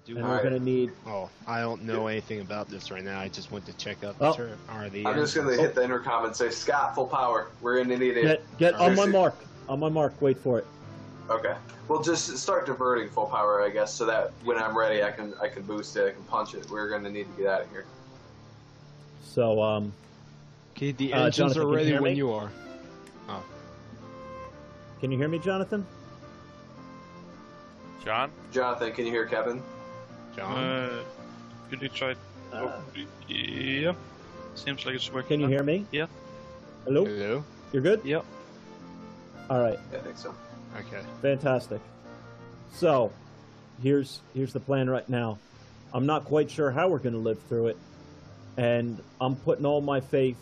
And we're going to need... Oh, I don't know anything about this right now. I just went to check out Oh. the I'm just going to hit the intercom and say, Scott, full power. We're going to need it. Get on my mark. On my mark. Wait for it. Okay. Well, just start diverting full power, I guess, so that when I'm ready, I can boost it, I can punch it. We're going to need to get out of here. So, okay, the engines are ready when you are. Oh. Can you hear me, Jonathan? John? Jonathan, can you hear Kevin? John? Could you try? Yeah. Seems like it's working. Can you hear me? Yeah. Hello? Hello? You're good? Yep. Alright. Yeah, I think so. Okay. Fantastic. So, here's the plan right now. I'm not quite sure how we're going to live through it, and I'm putting all my faith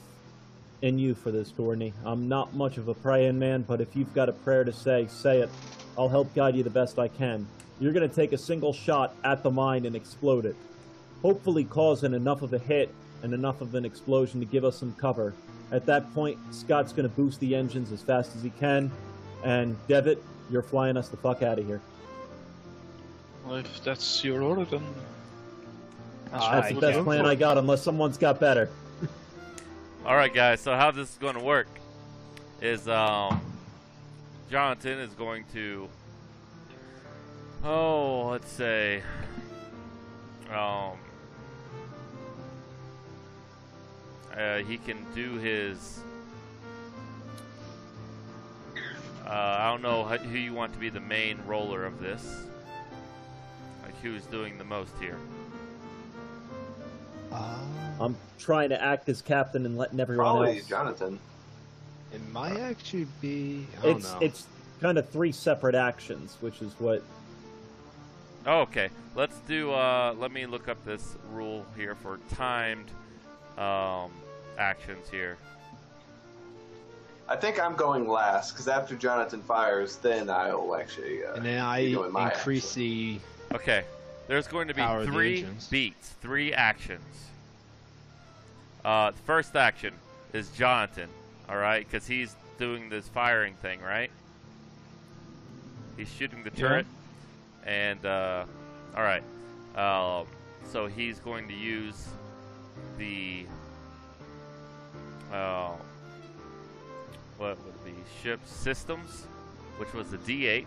in you for this, Dorney. I'm not much of a praying man, but if you've got a prayer to say it. I'll help guide you the best I can. You're going to take a single shot at the mine and explode it, hopefully causing enough of a hit and enough of an explosion to give us some cover. At that point, Scott's going to boost the engines as fast as he can, and Devitt, you're flying us the fuck out of here. Well, if that's your order, then... That's the best plan I got, unless someone's got better. Alright, guys, so how this is going to work is, Jonathan is going to, let's say, he can do his, I don't know who you want to be the main roller of this, like who's doing the most here. I'm trying to act as captain and letting everyone Probably else. Jonathan. It might actually be... I don't know. It's kind of 3 separate actions, which is what... Oh, okay. Let's do, let me look up this rule here for timed actions here. I think I'm going last, because after Jonathan fires, then I'll actually and then I increase the... Okay. There's going to be 3 beats, 3 actions. The first action is Jonathan, alright? Because he's doing this firing thing, right? He's shooting the turret. And, alright. So he's going to use the, what would be, ship systems, which was the D8,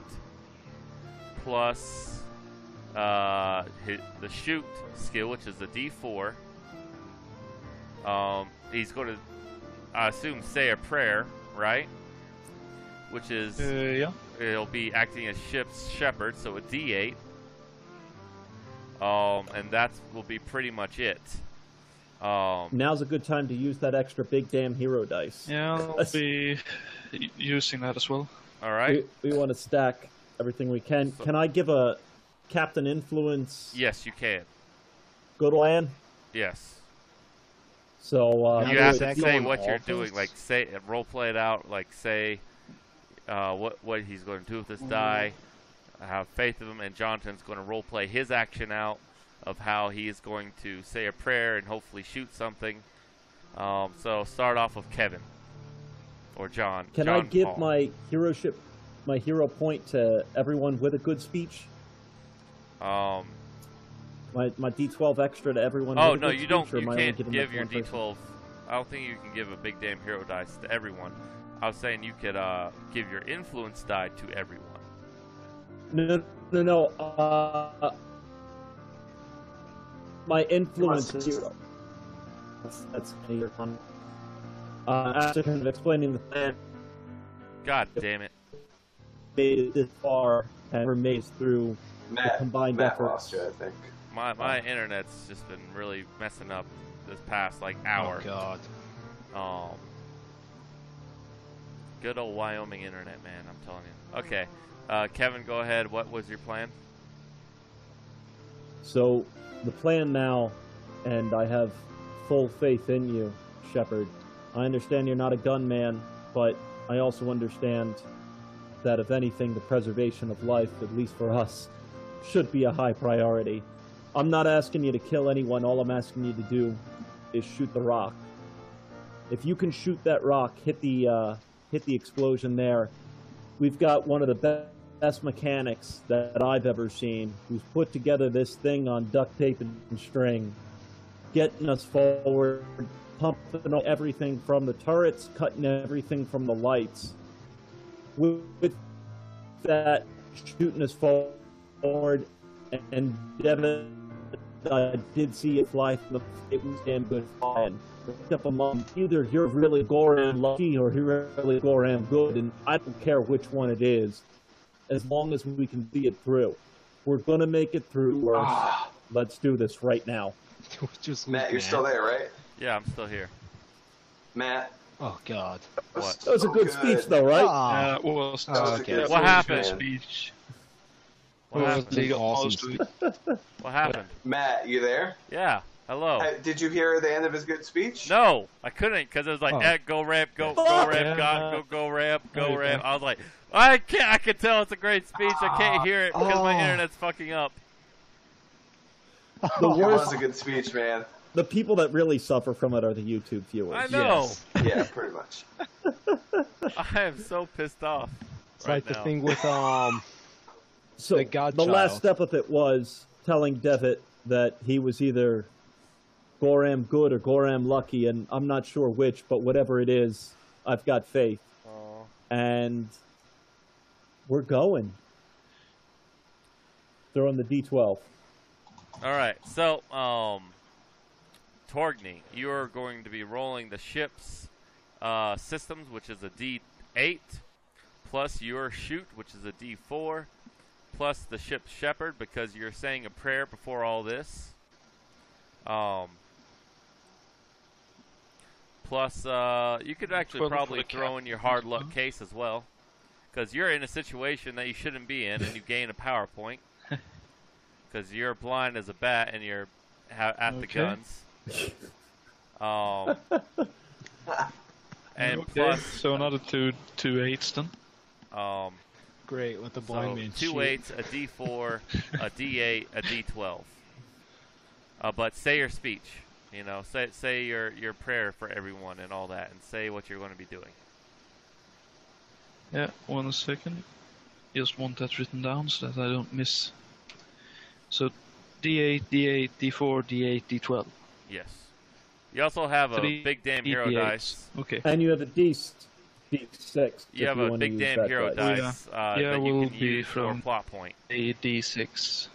plus the shoot skill, which is the D4. He's going to, I assume, say a prayer, right? Which is, yeah. It'll be acting as ship's shepherd, so a D8. And that will be pretty much it. Now's a good time to use that extra big damn hero dice. Yeah, I'll be using that as well. All right. We want to stack everything we can. So, can I give a captain influence? Yes, you can. Good land? Yes. So you have to say what you're doing, like say, role play it out, like say what he's going to do with this die. Have faith in him, and Jonathan's going to role play his action out of how he is going to say a prayer and hopefully shoot something. So start off with Kevin or John. Can I give my hero point to everyone with a good speech? My D12 extra to everyone. Oh no, you don't. You can't give your D12. I don't think you can give a big damn hero dice to everyone. I was saying you could give your influence die to everyone. No. My influence hero. That's your fun. After kind of explaining the plan. God damn it. Made it this far and remains through the combined efforts. Lost you, I think. My internet's just been really messing up this past like hour. Oh God. Good old Wyoming internet, man. I'm telling you. Okay, Kevin, go ahead. What was your plan? So the plan now, and I have full faith in you, Shepard. I understand you're not a gunman, but I also understand that if anything, the preservation of life, at least for us, should be a high priority. I'm not asking you to kill anyone. All I'm asking you to do is shoot the rock. If you can shoot that rock, hit the explosion there, we've got one of the best mechanics that I've ever seen, who's put together this thing on duct tape and string, getting us forward, pumping everything from the turrets, cutting everything from the lights. With that, shooting us forward, and Devin, I did see it fly from the. It was damn good flying. Up among either you're really Goram lucky or you're really Goram good, and I don't care which one it is, as long as we can see it through. We're gonna make it through. Let's do this right now. Matt, you're still there, right? Yeah, I'm still here. Matt. Oh God. What? That was a good speech, though, right? Okay. What happened? Speech. What happened? Awesome. What happened? Matt, you there? Yeah. Hello. Did you hear the end of his good speech? No, I couldn't because it was like, go ramp, go ramp, go ramp, go ramp. I was like, I can't. I can tell it's a great speech. I can't hear it because my internet's fucking up. The It worst. was a good speech, man. The people that really suffer from it are the YouTube viewers. I know. Yes. Yeah, pretty much. I am so pissed off. It's like the thing with So the Godchild. the last step of it was telling Devitt that he was either Goram good or Goram lucky, and I'm not sure which, but whatever it is, I've got faith. And we're going. Throwing the D12. All right, so Torgny, you are going to be rolling the ship's systems, which is a D8, plus your shoot, which is a D4, plus the ship's shepherd, because you're saying a prayer before all this. Plus, you could actually probably throw in your hard luck case as well, because you're in a situation that you shouldn't be in, and you gain a PowerPoint, because you're blind as a bat and you're at the guns. And plus, so another two 8s then. Great with the blind man. 2 8s, a D4, a D8, a D12. But say your speech. You know, say your prayer for everyone and all that, and say what you're going to be doing. Yeah, 1 second. Just want that written down so that I don't miss. So, D8, D8, D4, D8, D12. Yes. You also have a big damn hero D8s. dice. Okay. And you have a D6. You have a big damn hero dice that you will can be use for from plot point. A D6.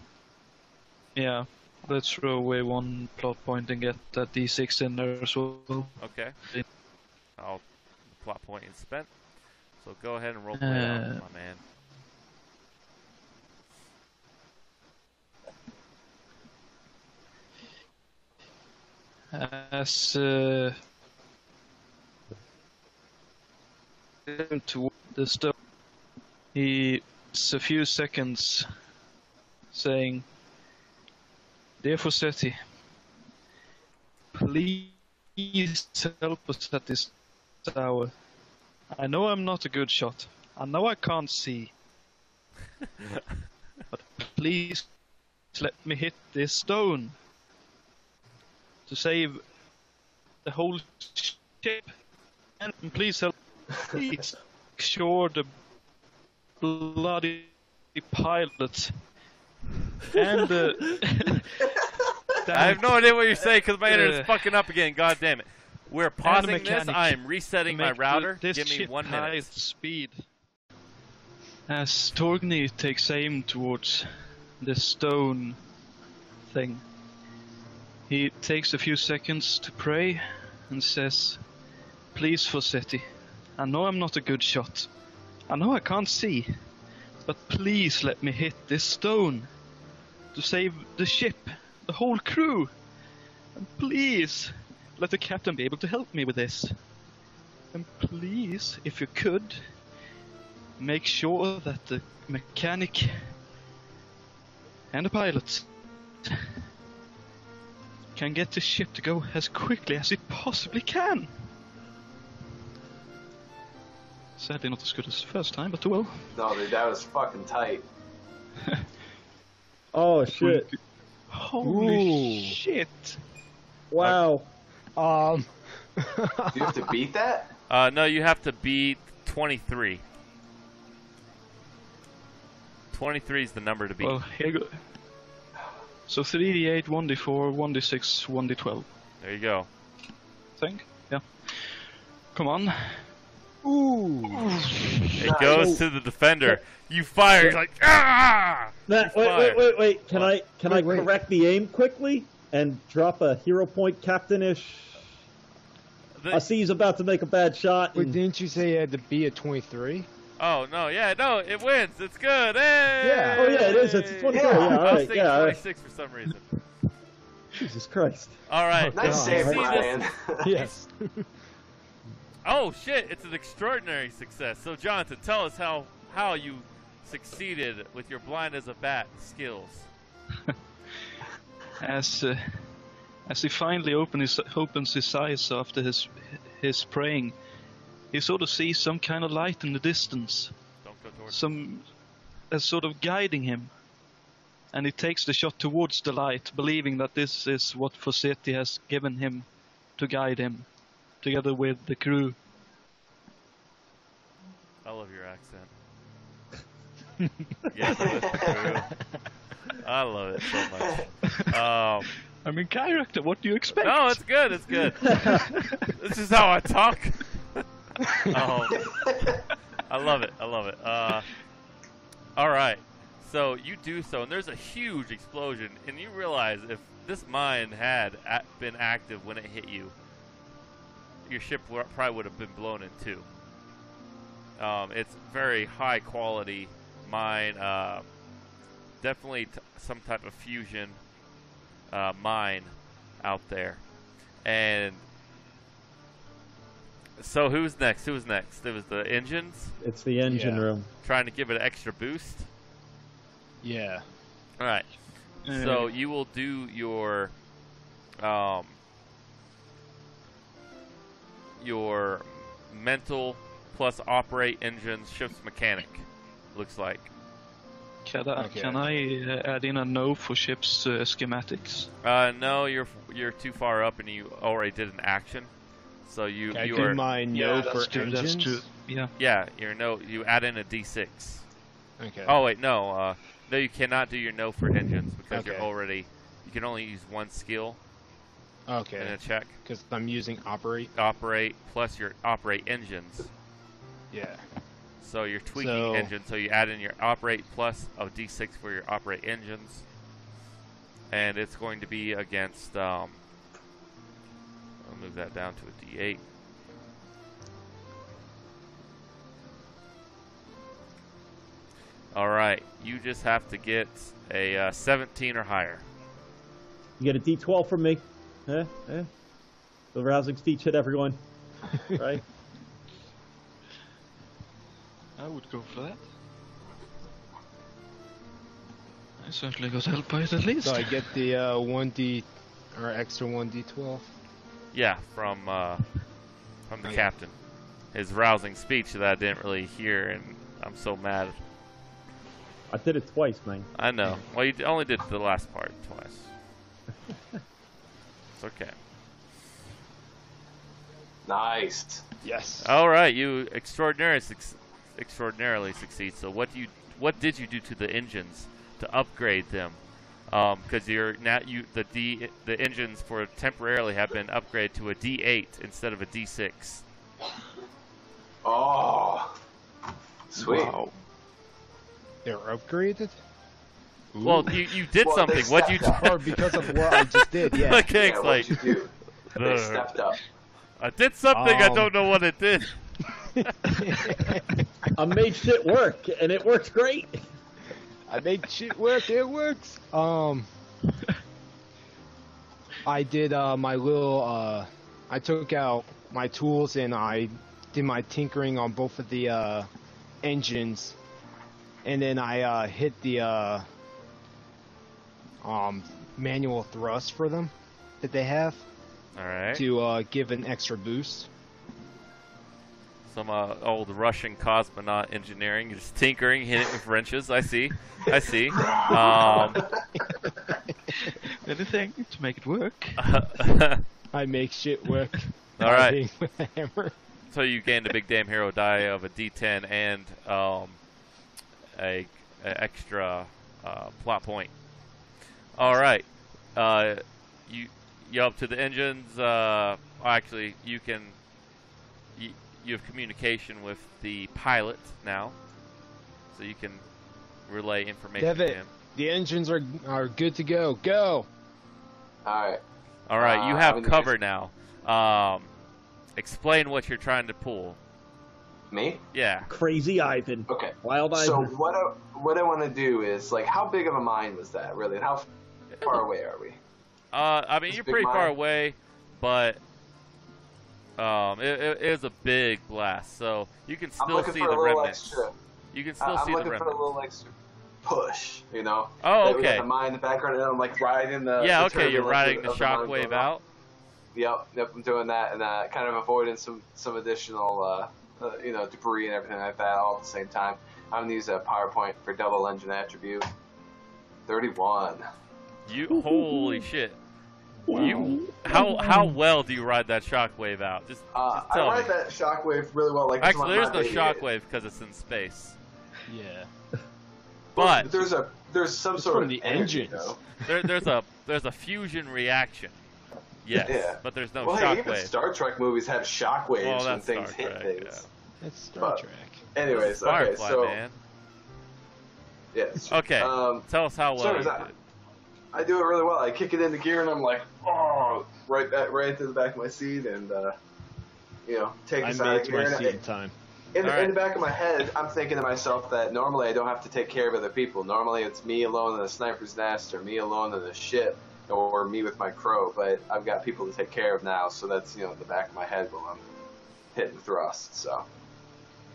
Yeah, let's throw away 1 plot point and get that D6 in there as well. Okay. I'll plot point is spent. So go ahead and roll play out, my man. As to the stone, he's a few seconds saying, "Dear Fossetti, please help us at this hour. I know I'm not a good shot. I know I can't see. But please let me hit this stone to save the whole ship. And please help. Please sure the bloody pilot and I have no idea what you're saying because my internet's fucking up again. God damn it. We're pausing this. I am resetting my router. Give me 1 minute. Speed. As Torgny takes aim towards the stone thing, he takes a few seconds to pray and says, "Please, Fossetti, I know I'm not a good shot. I know I can't see. But please let me hit this stone to save the ship, the whole crew. And please let the captain be able to help me with this. And please, if you could, make sure that the mechanic and the pilot can get the ship to go as quickly as it possibly can." Sadly not as good as the first time, but well. No, dude, that was fucking tight. Oh, shit. Holy shit. Wow. Do you have to beat that? No, you have to beat 23. 23 is the number to beat. Well, here go. So 3d8, 1d4, 1d6, 1d12. There you go. I think. Yeah. Come on. Ooh. It goes to the defender. You fire. You're like, ah! Wait. Can I correct the aim quickly and drop a hero point, captainish? I see he's about to make a bad shot. Wait, didn't you say it had to be a 23? Oh no, it wins. It's good. Hey! Yeah. Oh yeah, it is. It's a 23. Yeah, all I was right. thinking Yeah. 26 for some reason. Jesus Christ. All right. Nice save, Ryan. Yes. Oh shit! It's an extraordinary success. So Jonathan, tell us how you succeeded with your blind as a bat skills. As he finally opens his eyes after his praying, he sort of sees some kind of light in the distance. Don't go towards Some as sort of guiding him. And he takes the shot towards the light, believing that this is what Fawcetti has given him to guide him, together with the crew. I love your accent. Yeah, with the crew. I love it so much. I'm in character, what do you expect? No, it's good. It's good. This is how I talk. I love it. I love it. All right. So you do so, and there's a huge explosion, and you realize if this mine had been active when it hit you, your ship probably would have been blown in two. It's very high quality mine, definitely some type of fusion mine out there. And so who's next? It was the engines? It's the engine room. Trying to give it an extra boost? Yeah. All right. So you will do your mental plus operate engines, ship's mechanic. Looks like. Can I add in a no for ship's schematics? No, you're too far up, and you already did an action. So you do my no for engines? That's true. Yeah. Yeah, you add in a D6. Okay. Oh wait, no, you cannot do your no for engines because Okay. you can only use one skill in Okay. a check. Because I'm using operate. Operate plus your operate engines. Yeah. So you're tweaking engines, so you add in your operate plus a D6 for your operate engines. And it's going to be against, I'll move that down to a D8. Alright, you just have to get a 17 or higher. You get a D12 from me. The rousing speech hit everyone. Right? I would go for that. I certainly got help by it at least. So I get the 1D or extra 1D12. Yeah, from the captain. His rousing speech that I didn't really hear, and I'm so mad. I did it twice, man. I know. Well, you only did the last part twice. It's okay. Nice. Yes. All right, you extraordinarily succeed. So what did you do to the engines to upgrade them? Because the engines for temporarily have been upgraded to a D8 instead of a D6. Oh, sweet. Wow. They're upgraded? Ooh. Well, you did something. What you Or because of what I just did, yeah. Okay, Yeah, what'd you do? They stepped up. I did something. I don't know what it did. I made shit work, and it works great. I made shit work. It works. I did my little. I took out my tools and I did my tinkering on both of the engines, and then I hit the manual thrust for them that they have. All right. To give an extra boost. Some old Russian cosmonaut engineering, just tinkering, hitting it with wrenches. I see. Anything to make it work. I make shit work. All right. With a hammer. So you gained a big damn hero die of a D10 and a extra plot point. All right, you up to the engines? Actually, you have communication with the pilot now, so you can relay information to him. The engines are good to go. Go. All right. You have cover now. Explain what you're trying to pull. Me? Yeah. Crazy Ivan. Okay. Wild Ivan. So what I want to do is, like, how big of a mine was that, really? And how far away are we? I mean, you're pretty far away, but it is a big blast, so you can still see the remnants. You can still see the remnants. I'm looking for a little extra push, you know? Oh, okay. We got the mine in the background, and I'm like riding the. Yeah, the okay, you're riding the shockwave out. Yep, I'm doing that, and kind of avoiding some additional, debris and everything like that all at the same time. I'm gonna use a PowerPoint for double engine attribute. 31. You holy shit! You how well do you ride that shockwave out? Just tell I ride me. that shockwave really well. Like, actually, there's no shockwave because it's in space. Yeah. But there's some sort of the energy, engines. There's a fusion reaction. Yes, yeah. But there's no shockwave. shockwave. Even Star Trek movies have shockwaves when things hit things. Yeah. That's Star Trek. Anyways, Firefly, okay, so man. Yes. Okay. Tell us how well you did. I do it really well. I kick it into gear and I'm like, oh, right to the back of my seat, and take us out of gear. I made it to my seat in time. In the back of my head, I'm thinking to myself that normally I don't have to take care of other people. Normally it's me alone in a sniper's nest, or me alone in a ship, or me with my crow. But I've got people to take care of now, so that's in the back of my head while I'm hitting thrust. So.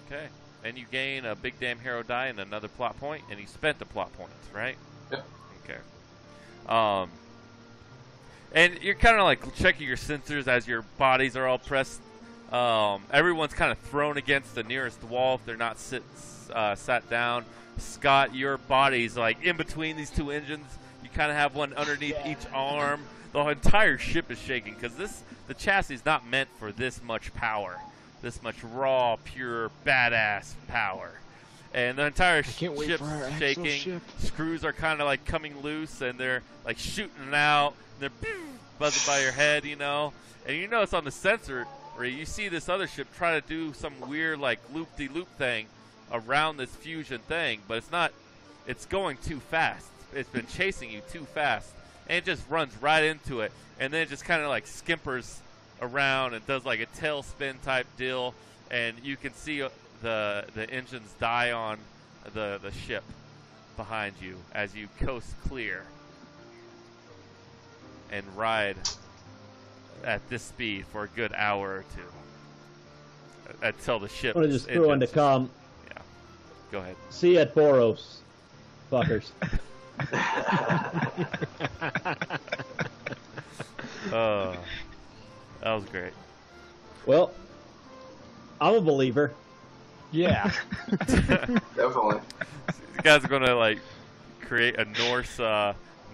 Okay, and you gain a big damn hero die and another plot point, and you spent the plot points, right? Yep. Okay. And you're kind of like checking your sensors as your bodies are all pressed. Everyone's kind of thrown against the nearest wall if they're not sat down. Scott, your body's like in between these two engines. You kind of have one underneath each arm. The entire ship is shaking because the chassis is not meant for this much power. This much raw, pure, badass power. And the entire ship's shaking. Screws are kind of like coming loose, and they're like shooting out. And they're buzzing by your head, And you notice on the sensor, where you see this other ship try to do some weird like loop-de-loop thing around this fusion thing, but it's not. It's going too fast. It's been chasing you too fast, and it just runs right into it, and then it just kind of like skimpers around and does like a tailspin type deal, and you can see the engines die on the ship behind you as you coast clear and ride at this speed for a good hour or two until the ship. I'm gonna just throw into com. Yeah, go ahead. See you at Boros, fuckers. That was great. Well, I'm a believer. Yeah. Definitely. You guys are gonna like create a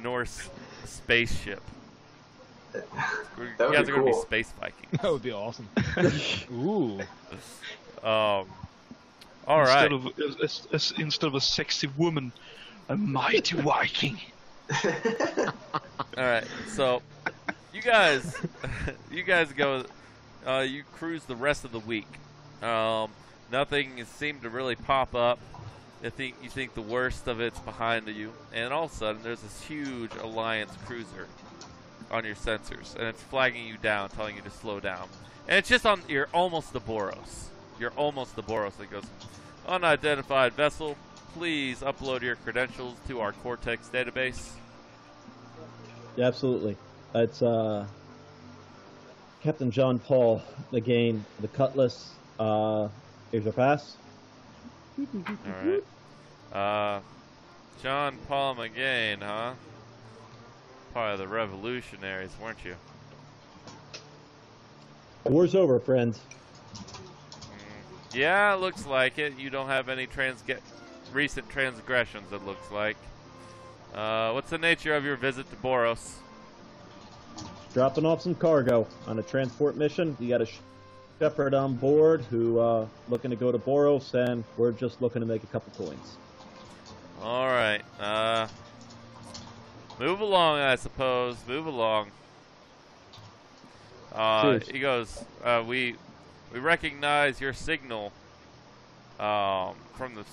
Norse spaceship. You guys are gonna be space Vikings. That would be awesome. Ooh. All right. Instead of a sexy woman, a mighty Viking. All right. So, you guys go. You cruise the rest of the week. Nothing seemed to really pop up. You think the worst of it's behind you, and all of a sudden there's this huge Alliance cruiser on your sensors, and it's flagging you down, telling you to slow down. And it's just on. You're almost the Boros. You're almost the Boros. It goes, unidentified vessel. Please upload your credentials to our Cortex database. Yeah, absolutely. It's Captain John Paul again. The Cutlass. Here's your pass. All right. John Paul McGain, huh? Part of the revolutionaries, weren't you? War's over, friends. Yeah, looks like it. You don't have any recent transgressions, it looks like. What's the nature of your visit to Boros? Dropping off some cargo on a transport mission. You got a shepherd on board who looking to go to Boros, and we're just looking to make a couple coins. All right. Move along, I suppose. Move along. He goes, we recognize your signal from the...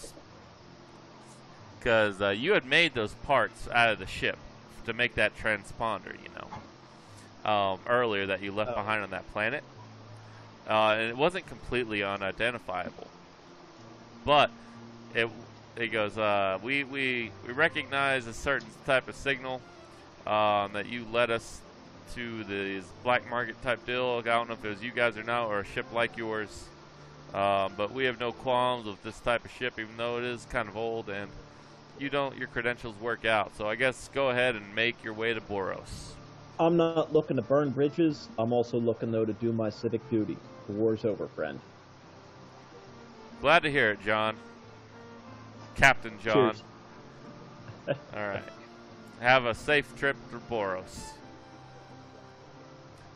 Because you had made those parts out of the ship to make that transponder, you know, earlier that you left behind on that planet. And it wasn't completely unidentifiable. But it goes, we recognize a certain type of signal that you led us to this black market type deal. I don't know if it was you guys or not, or a ship like yours. But we have no qualms with this type of ship, even though it is kind of old and your credentials work out. So I guess go ahead and make your way to Boros. I'm not looking to burn bridges. I'm also looking, though, to do my civic duty. The war's over, friend. Glad to hear it, John. Captain John. Cheers. All right. Have a safe trip to Boros.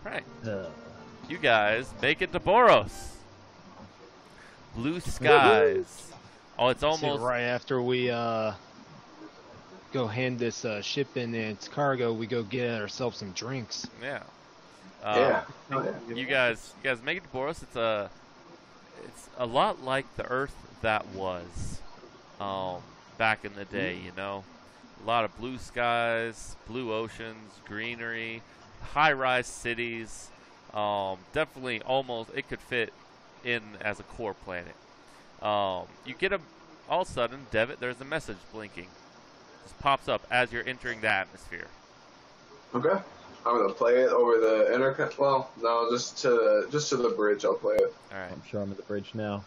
All right. You guys make it to Boros. Blue skies. Oh, it's almost... right after we go hand this ship in its cargo, we go get ourselves some drinks. Yeah. Yeah. You guys make it to Boros. It's a lot like the Earth that was back in the day, you know. A lot of blue skies, blue oceans, greenery, high-rise cities. Definitely it could fit in as a core planet. You get all of a sudden, Devitt, there's a message blinking. Just pops up as you're entering the atmosphere. Okay. I'm gonna play it over the intercom. Well, no, just to the bridge. I'll play it. All right. I'm sure I'm at the bridge now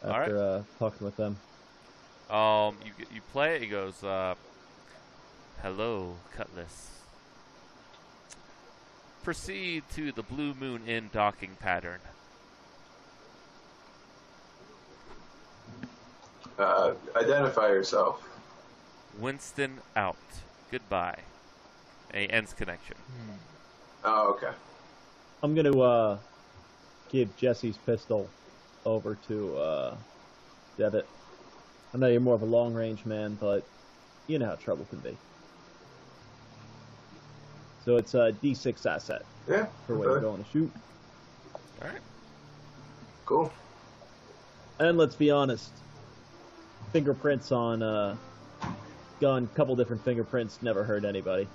after talking with them. You play it. He goes, "Hello, Cutlass. Proceed to the Blue Moon Inn docking pattern." Identify yourself. Winston out. Goodbye. And he ends connection. Oh, okay. I'm going to give Jesse's pistol over to Devitt. I know you're more of a long-range man, but you know how trouble can be. So it's a D6 asset. Yeah. For when you're going to shoot. All right. Cool. And let's be honest, fingerprints on gun, couple different fingerprints, never hurt anybody.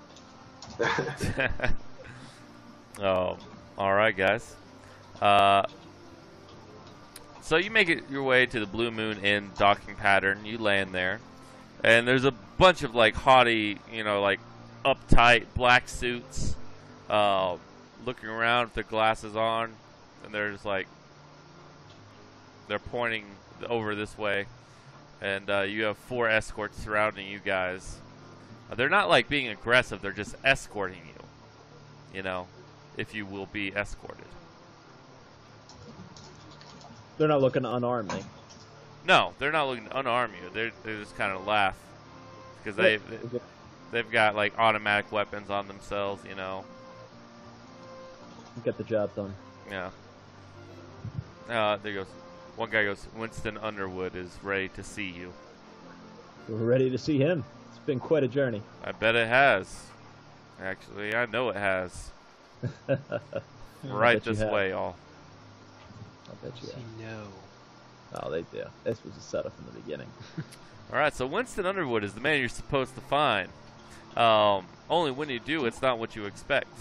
Oh, all right, guys. So you make it your way to the Blue Moon Inn docking pattern. You land there, and there's a bunch of like haughty, like uptight black suits, looking around with their glasses on, and they're just like they're pointing over this way, and you have 4 escorts surrounding you guys. They're not like being aggressive; they're just escorting you. If you will be escorted. They're not looking to unarm me. No, they're not looking to unarm you. They just kind of laugh because they've got like automatic weapons on themselves. Get the job done. Yeah. There goes. One guy goes, "Winston Underwood is ready to see you." We're ready to see him. It's been quite a journey. I bet it has. Actually, I know it has. Right this way, all. I bet you have. No. Oh, they do. This was a setup from the beginning. All right, so Winston Underwood is the man you're supposed to find. Only when you do, it's not what you expect.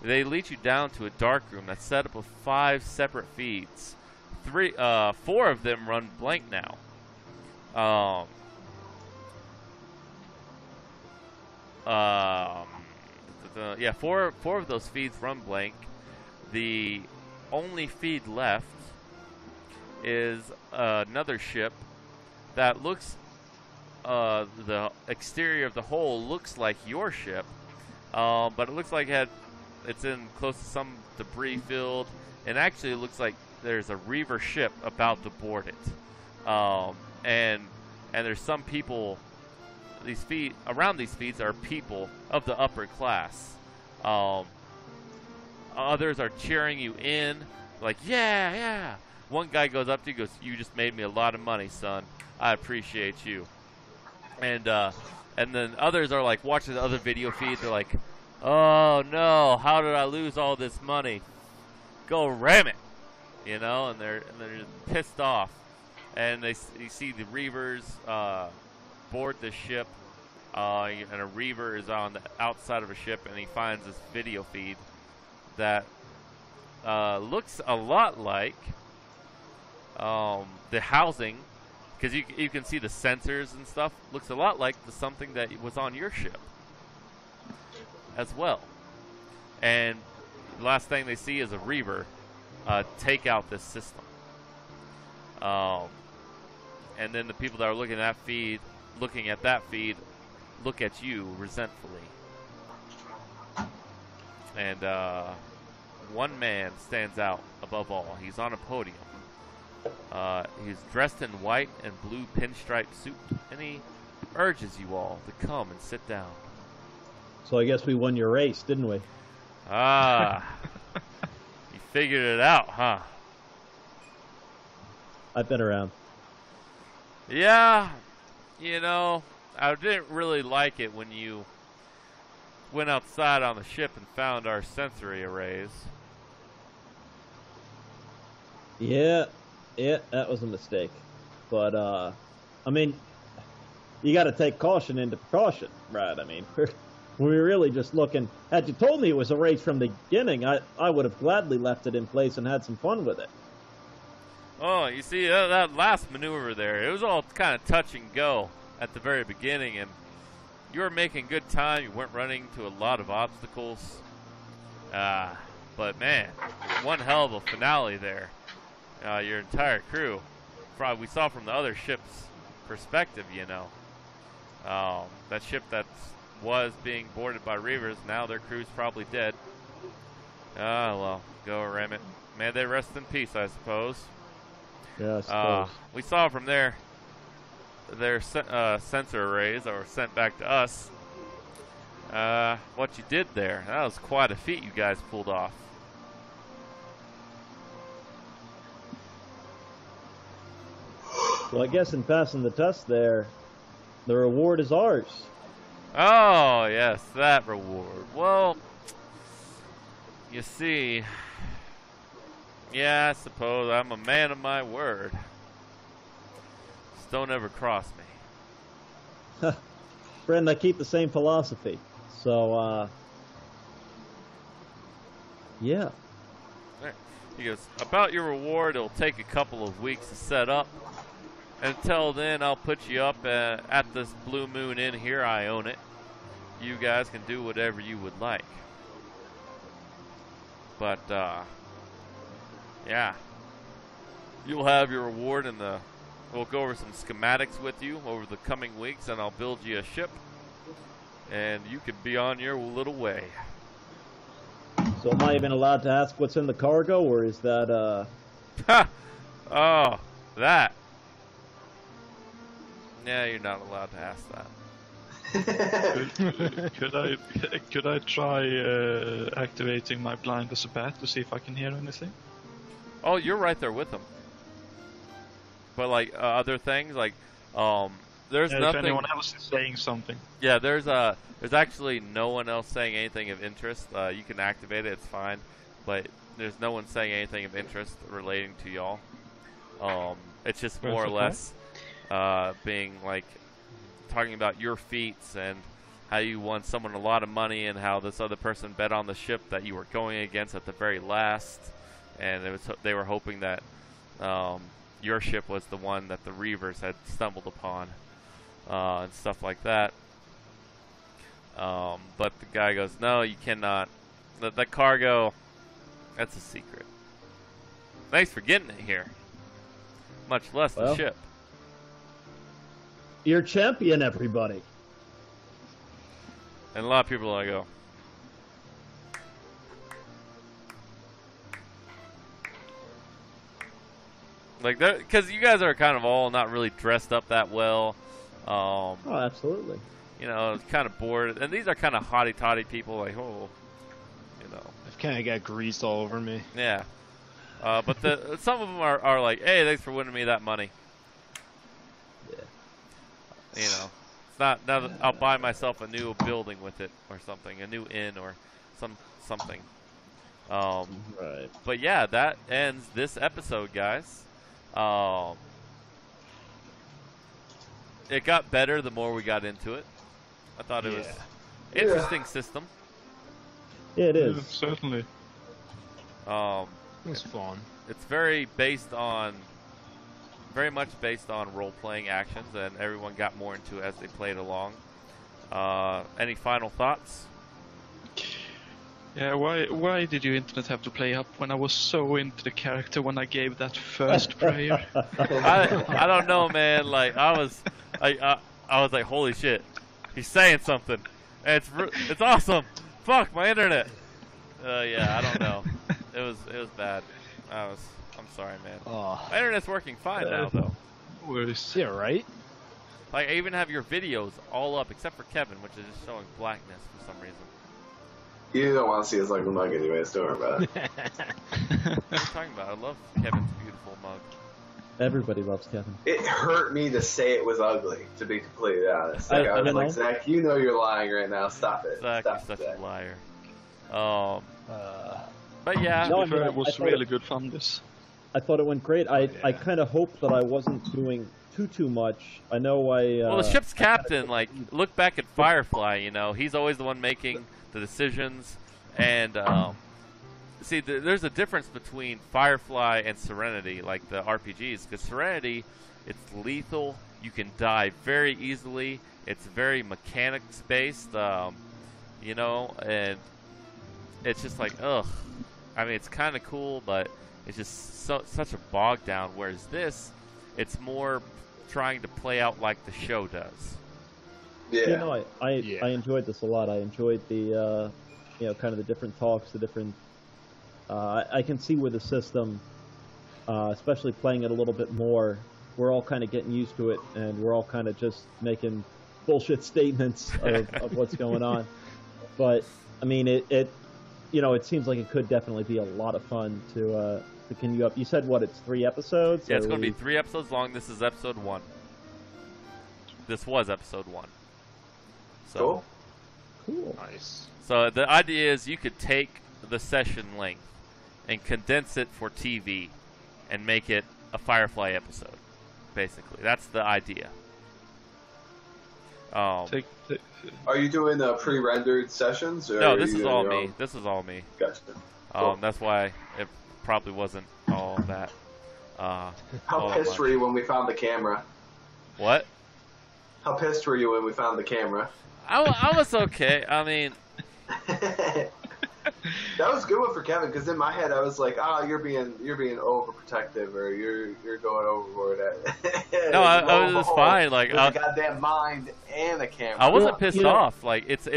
They lead you down to a dark room that's set up with 5 separate feeds. 4 of them run blank now. Yeah, 4 of those feeds run blank. The only feed left is another ship that looks, the exterior of the hull looks like your ship, but it looks like it's in close to some debris field, and actually it looks like there's a Reaver ship about to board it, and there's some people. Around these feeds are people of the upper class. Others are cheering you in, like, yeah. One guy goes up to you, goes, "You just made me a lot of money, son. I appreciate you." And then others are like watching the other video feeds. They're like, "Oh no, how did I lose all this money? Go ram it," you know, and they're just pissed off. And you see the Reavers board the ship, and a Reaver is on the outside of a ship, and he finds this video feed that looks a lot like the housing, because you can see the sensors and stuff. Looks a lot like something that was on your ship as well. And the last thing they see is a Reaver take out this system. And then the people that are looking at that feed, look at you resentfully. And one man stands out above all. He's on a podium. He's dressed in white and blue pinstripe suit, and he urges you all to come and sit down. So I guess we won your race, didn't we? Ah, you figured it out, huh? I've been around. Yeah, you know, I didn't really like it when you went outside on the ship and found our sensory arrays. Yeah, that was a mistake. But, I mean, you got to take caution into precaution, right? I mean, we were really just looking. Had you told me it was a race from the beginning, I would have gladly left it in place and had some fun with it. Oh, you see, that last maneuver there, it was all kind of touch and go at the very beginning, and you were making good time. You weren't running into a lot of obstacles. But, man, one hell of a finale there. Your entire crew, we saw from the other ship's perspective, you know. That ship that was being boarded by Reavers, now their crew's probably dead. Well, go ram it. May they rest in peace, I suppose. Yeah, I suppose. We saw from their sensor arrays that were sent back to us what you did there. That was quite a feat you guys pulled off. Well, I guess in passing the test there, the reward is ours. Oh, yes, that reward. Well, you see, yeah, I suppose I'm a man of my word. Just don't ever cross me. Friend, I keep the same philosophy. So, yeah. He goes, about your reward, it'll take a couple of weeks to set up. Until then, I'll put you up at this Blue Moon Inn here. I own it. You guys can do whatever you would like. But, yeah. You'll have your reward, and we'll go over some schematics with you over the coming weeks, and I'll build you a ship. And you can be on your little way. So am I even allowed to ask what's in the cargo, or is that, Ha! Oh, that. Yeah, you're not allowed to ask that. Could I try activating my blind as a bat to see if I can hear anything? Oh, you're right there with them. But like other things, like there's nothing. If anyone else is saying something. Yeah, there's actually no one else saying anything of interest. You can activate it, it's fine, but there's no one saying anything of interest relating to y'all. It's just more or less being like talking about your feats and how you won someone a lot of money and how this other person bet on the ship that you were going against at the very last, and they were hoping that your ship was the one that the Reavers had stumbled upon and stuff like that. But the guy goes, no, you cannot. The cargo, that's a secret. Thanks for getting it here. Much less the ship. You're champion, everybody. And a lot of people are like, like that, because you guys are kind of all not really dressed up that well. Oh, absolutely. You know, it's kind of bored, and these are kind of hotty-toddy people, like, oh, you know. I've kind of got grease all over me. Yeah. But some of them are like, hey, thanks for winning me that money. Yeah. You know, It's not now that I'll buy myself a new building with it or something, a new inn or something. Right. But yeah, that ends this episode, guys. It got better the more we got into it. I thought it was interesting system. Yeah, it is. Yeah, certainly. It was fun. It's very much based on role-playing actions, and everyone got more into it as they played along. Any final thoughts? Yeah, why did your internet have to play up when I was so into the character when I gave that first prayer? I don't know, man. Like I was like, holy shit, he's saying something. And it's awesome. Fuck my internet. Yeah, I don't know. It was bad. I'm sorry, man. My internet's working fine now, though. Yeah, right? Like, I even have your videos all up, except for Kevin, which is just showing blackness for some reason. You don't want to see his ugly mug anyways, don't worry about it. What are you talking about? I love Kevin's beautiful mug. Everybody loves Kevin. It hurt me to say it was ugly, to be completely honest. Like, I was like, Zach, you know you're lying right now. Stop it. Zach, Stop you're such Zach. a liar. But yeah. To be fair, it was really good fun, this. I thought it went great. I kind of hoped that I wasn't doing too much. I know well, the ship's captain, like, look back at Firefly, you know. He's always the one making the decisions. And, see, there's a difference between Firefly and Serenity, like the RPGs. Because Serenity, it's lethal. You can die very easily. It's very mechanics-based, you know. And it's just like, ugh. I mean, it's kind of cool, but it's just such a bog down. Whereas this, it's more trying to play out like the show does. Yeah. You know, I enjoyed this a lot. I enjoyed the, you know, kind of the different talks, the different. I can see where the system, especially playing it a little bit more, we're all kind of getting used to it, and we're all kind of just making bullshit statements of what's going on. But I mean, it you know, it seems like it could definitely be a lot of fun to continue up. You said what? It's 3 episodes. Yeah, it's going to be 3 episodes long. This is episode 1. This was episode 1. So Cool. Nice. So the idea is you could take the session length and condense it for TV and make it a Firefly episode. Basically, that's the idea. Are you doing pre-rendered sessions? Or no, this is all me. This is all me. Gotcha. Cool. That's why it probably wasn't all that. How pissed were you when we found the camera? What? How pissed were you when we found the camera? I was okay. I mean, that was a good one for Kevin, because in my head I was like, "Oh, you're being overprotective, or you're going overboard." No, I was just fine. Like, a goddamn mind and a camera. I wasn't pissed off. Like, it's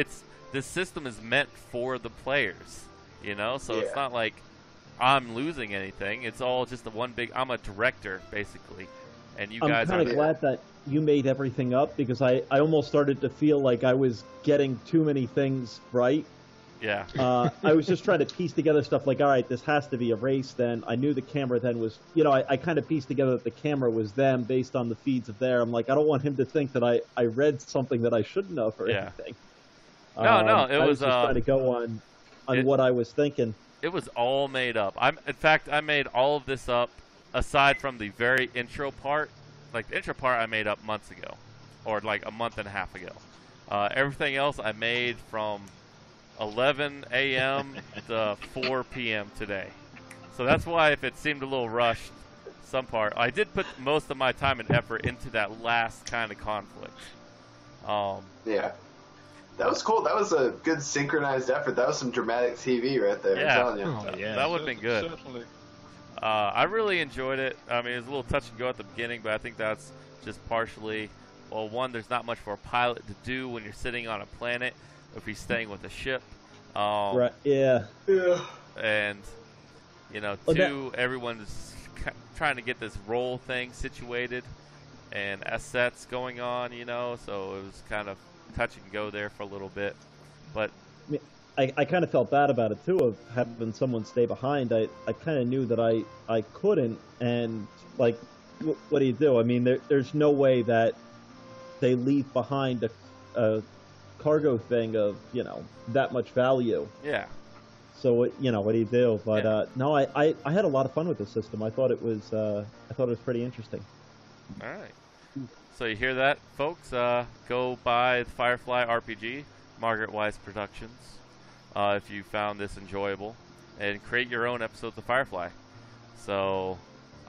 this system is meant for the players, you know. So it's not like I'm losing anything. It's all just the one big. I'm a director basically, and you guys. I'm kind of glad that you made everything up, because I almost started to feel like I was getting too many things right. Yeah. I was just trying to piece together stuff like, all right, this has to be a race then. I knew the camera then was, you know, I kind of pieced together that the camera was them based on the feeds of there. I'm like, I don't want him to think that I read something that I shouldn't have or anything. No, it I was just trying to go on what I was thinking. It was all made up. In fact, I made all of this up aside from the very intro part. Like, the intro part I made up months ago, or like a month and a half ago. Everything else I made from 11 a.m. to 4 p.m. today. So that's why if it seemed a little rushed, some part, I did put most of my time and effort into that last kind of conflict. Yeah. That was cool. That was a good synchronized effort. That was some dramatic TV right there. Yeah. I'm telling you. Oh, yeah. That would have been good. Certainly. I really enjoyed it. I mean, it was a little touch and go at the beginning, but I think that's just partially, well, one, there's not much for a pilot to do when you're sitting on a planet if he's staying with a ship. Right, yeah. And, you know, two, everyone's trying to get this role thing situated and assets going on, you know, so it was kind of touch and go there for a little bit. But I kind of felt bad about it too, of having someone stay behind. I kind of knew that I couldn't, and like, what do you do? I mean, there's no way that they leave behind a cargo thing of that much value. Yeah. So what do you do? But Yeah. no, I had a lot of fun with the system. I thought it was pretty interesting. All right. So you hear that, folks? Go buy the Firefly RPG, Margaret Wise Productions, if you found this enjoyable, and create your own episodes of Firefly. So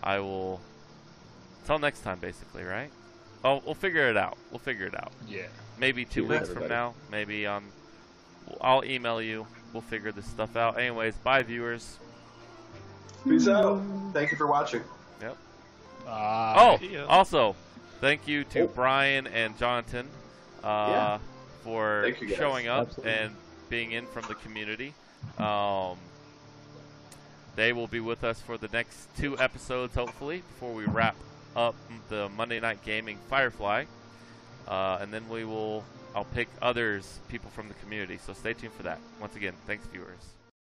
I will. Till next time, basically, right? Oh, we'll figure it out. Yeah. Maybe 2 weeks from now. Maybe I'll email you. We'll figure this stuff out. Anyways, bye, viewers. Peace out. Thank you for watching. Yep. Yeah. Also, thank you to Brian and Jonathan for Thank you, guys. showing up Absolutely. and being in from the community. They will be with us for the next 2 episodes, hopefully, before we wrap up the Monday Night Gaming Firefly. And then I'll pick people from the community. So stay tuned for that. Once again, thanks, viewers.